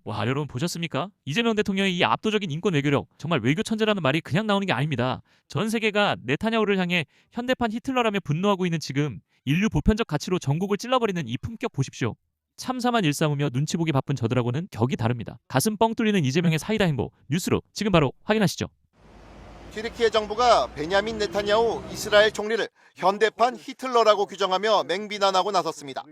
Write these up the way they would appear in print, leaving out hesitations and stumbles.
와, 여러분 보셨습니까? 이재명 대통령의 이 압도적인 인권 외교력, 정말 외교 천재라는 말이 그냥 나오는 게 아닙니다. 전 세계가 네타냐후를 향해 현대판 히틀러라며 분노하고 있는 지금 인류 보편적 가치로 전국을 찔러버리는 이 품격 보십시오. 참사만 일삼으며 눈치 보기 바쁜 저들하고는 격이 다릅니다. 가슴 뻥 뚫리는 이재명의 사이다 행보, 뉴스로 지금 바로 확인하시죠. 튀르키예 정부가 베냐민 네타냐후 이스라엘 총리를 현대판 히틀러라고 규정하며 맹비난하고 나섰습니다.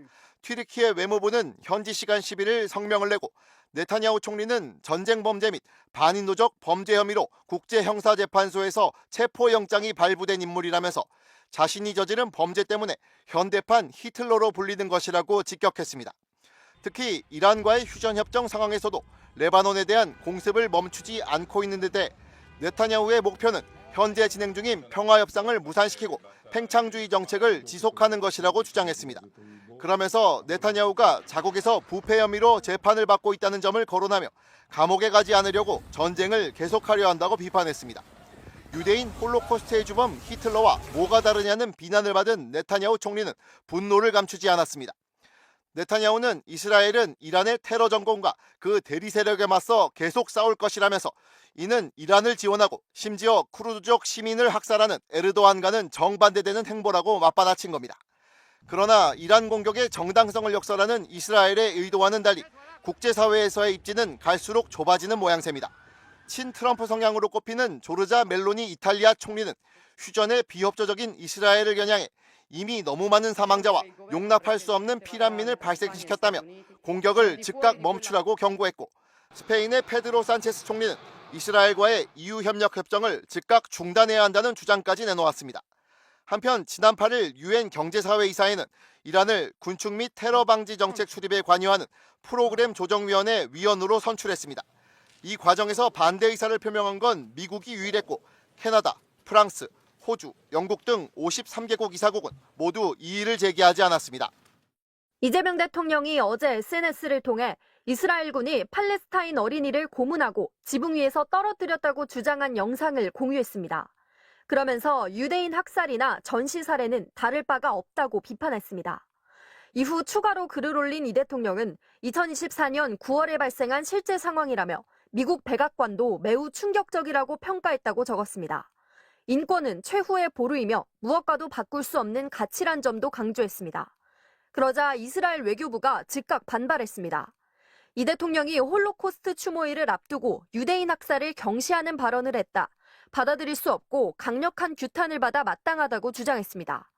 튀르키예 외무부는 현지 시간 11일 성명을 내고 네타냐후 총리는 전쟁 범죄 및 반인도적 범죄 혐의로 국제형사재판소에서 체포영장이 발부된 인물이라면서 자신이 저지른 범죄 때문에 현대판 히틀러로 불리는 것이라고 직격했습니다. 특히 이란과의 휴전협정 상황에서도 레바논에 대한 공습을 멈추지 않고 있는 데 대해 네타냐후의 목표는 현재 진행 중인 평화협상을 무산시키고 팽창주의 정책을 지속하는 것이라고 주장했습니다. 그러면서 네타냐후가 자국에서 부패 혐의로 재판을 받고 있다는 점을 거론하며 감옥에 가지 않으려고 전쟁을 계속하려 한다고 비판했습니다. 유대인 홀로코스트의 주범 히틀러와 뭐가 다르냐는 비난을 받은 네타냐후 총리는 분노를 감추지 않았습니다. 네타냐후는 이스라엘은 이란의 테러 정권과 그 대리 세력에 맞서 계속 싸울 것이라면서 이는 이란을 지원하고 심지어 쿠르드족 시민을 학살하는 에르도안과는 정반대되는 행보라고 맞받아친 겁니다. 그러나 이란 공격의 정당성을 역설하는 이스라엘의 의도와는 달리 국제사회에서의 입지는 갈수록 좁아지는 모양새입니다. 친트럼프 성향으로 꼽히는 조르자 멜로니 이탈리아 총리는 휴전의 비협조적인 이스라엘을 겨냥해 이미 너무 많은 사망자와 용납할 수 없는 피난민을 발생시켰다며 공격을 즉각 멈추라고 경고했고, 스페인의 페드로 산체스 총리는 이스라엘과의 EU 협력 협정을 즉각 중단해야 한다는 주장까지 내놓았습니다. 한편 지난 8일 유엔 경제사회이사회는 이란을 군축 및 테러 방지 정책 수립에 관여하는 프로그램 조정위원회 위원으로 선출했습니다. 이 과정에서 반대 의사를 표명한 건 미국이 유일했고, 캐나다, 프랑스, 호주, 영국 등 53개국 이사국은 모두 이의를 제기하지 않았습니다. 이재명 대통령이 어제 SNS를 통해 이스라엘군이 팔레스타인 어린이를 고문하고 지붕 위에서 떨어뜨렸다고 주장한 영상을 공유했습니다. 그러면서 유대인 학살이나 전시 살해는 다를 바가 없다고 비판했습니다. 이후 추가로 글을 올린 이 대통령은 2024년 9월에 발생한 실제 상황이라며 미국 백악관도 매우 충격적이라고 평가했다고 적었습니다. 인권은 최후의 보루이며 무엇과도 바꿀 수 없는 가치란 점도 강조했습니다. 그러자 이스라엘 외교부가 즉각 반발했습니다. 이 대통령이 홀로코스트 추모일을 앞두고 유대인 학살을 경시하는 발언을 했다. 받아들일 수 없고 강력한 규탄을 받아 마땅하다고 주장했습니다.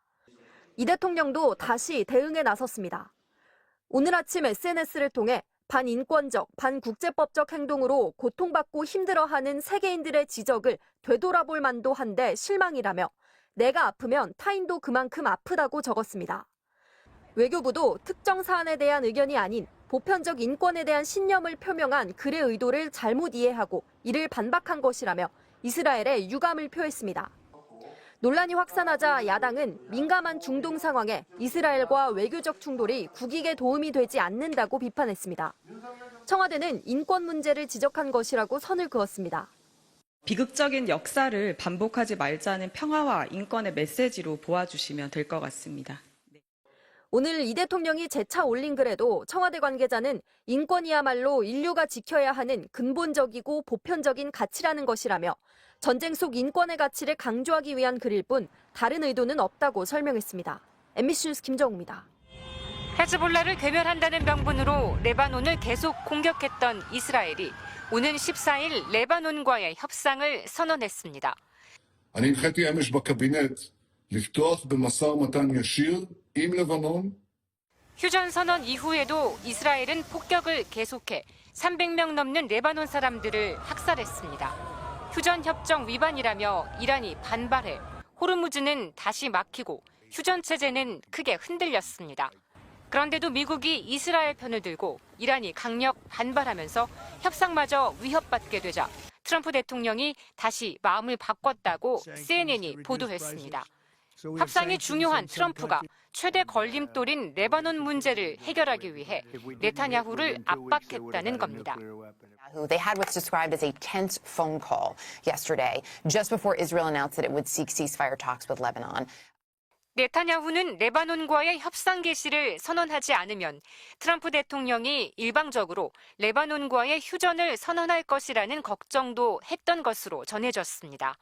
이 대통령도 다시 대응에 나섰습니다. 오늘 아침 SNS를 통해 반인권적, 반국제법적 행동으로 고통받고 힘들어하는 세계인들의 지적을 되돌아볼 만도 한데 실망이라며 내가 아프면 타인도 그만큼 아프다고 적었습니다. 외교부도 특정 사안에 대한 의견이 아닌 보편적 인권에 대한 신념을 표명한 글의 의도를 잘못 이해하고 이를 반박한 것이라며 이스라엘에 유감을 표했습니다. 논란이 확산하자 야당은 민감한 중동 상황에 이스라엘과 외교적 충돌이 국익에 도움이 되지 않는다고 비판했습니다. 청와대는 인권 문제를 지적한 것이라고 선을 그었습니다. 비극적인 역사를 반복하지 말자는 평화와 인권의 메시지로 보아주시면 될 것 같습니다. 오늘 이 대통령이 재차 올린 글에도 청와대 관계자는 인권이야말로 인류가 지켜야 하는 근본적이고 보편적인 가치라는 것이라며 전쟁 속 인권의 가치를 강조하기 위한 글일 뿐 다른 의도는 없다고 설명했습니다. MBC 뉴스 김정우입니다. 헤즈볼라를 괴멸한다는 명분으로 레바논을 계속 공격했던 이스라엘이 오는 14일 레바논과의 협상을 선언했습니다. אני הנחיתי אמש בקבינט לפתוח במשא ומתן ישיר עם לבנון. 휴전 선언 이후에도 이스라엘은 폭격을 계속해 300명 넘는 레바논 사람들을 학살했습니다. 휴전 협정 위반이라며 이란이 반발해 호르무즈는 다시 막히고 휴전 체제는 크게 흔들렸습니다. 그런데도 미국이 이스라엘 편을 들고 이란이 강력 반발하면서 협상마저 위협받게 되자 트럼프 대통령이 다시 마음을 바꿨다고 CNN이 보도했습니다. 협상이 중요한 트럼프가 최대 걸림돌인 레바논 문제를 해결하기 위해 네타냐후를 압박했다는 겁니다. They had what's described as a tense phone call yesterday, just before Israel announced that it would seek ceasefire talks with Lebanon. 네타냐후는 레바논과의 협상 개시를 선언하지 않으면 트럼프 대통령이 일방적으로 레바논과의 휴전을 선언할 것이라는 걱정도 했던 것으로 전해졌습니다.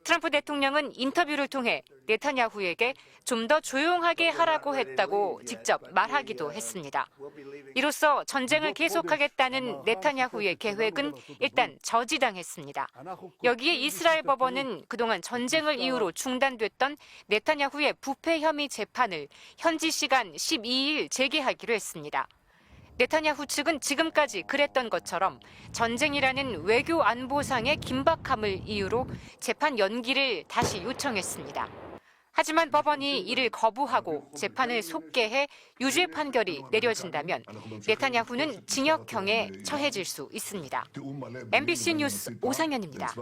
트럼프 대통령은 인터뷰를 통해 네타냐후에게 좀 더 조용하게 하라고 했다고 직접 말하기도 했습니다. 이로써 전쟁을 계속하겠다는 네타냐후의 계획은 일단 저지당했습니다. 여기에 이스라엘 법원은 그동안 전쟁을 이유로 중단됐던 네타냐후의 부패 혐의 재판을 현지 시간 12일 재개하기로 했습니다. 네타냐후 측은 지금까지 그랬던 것처럼 전쟁이라는 외교 안보상의 긴박함을 이유로 재판 연기를 다시 요청했습니다. 하지만 법원이 이를 거부하고 재판을 속개해 유죄 판결이 내려진다면 네타냐후는 징역형에 처해질 수 있습니다. MBC 뉴스 오상현입니다.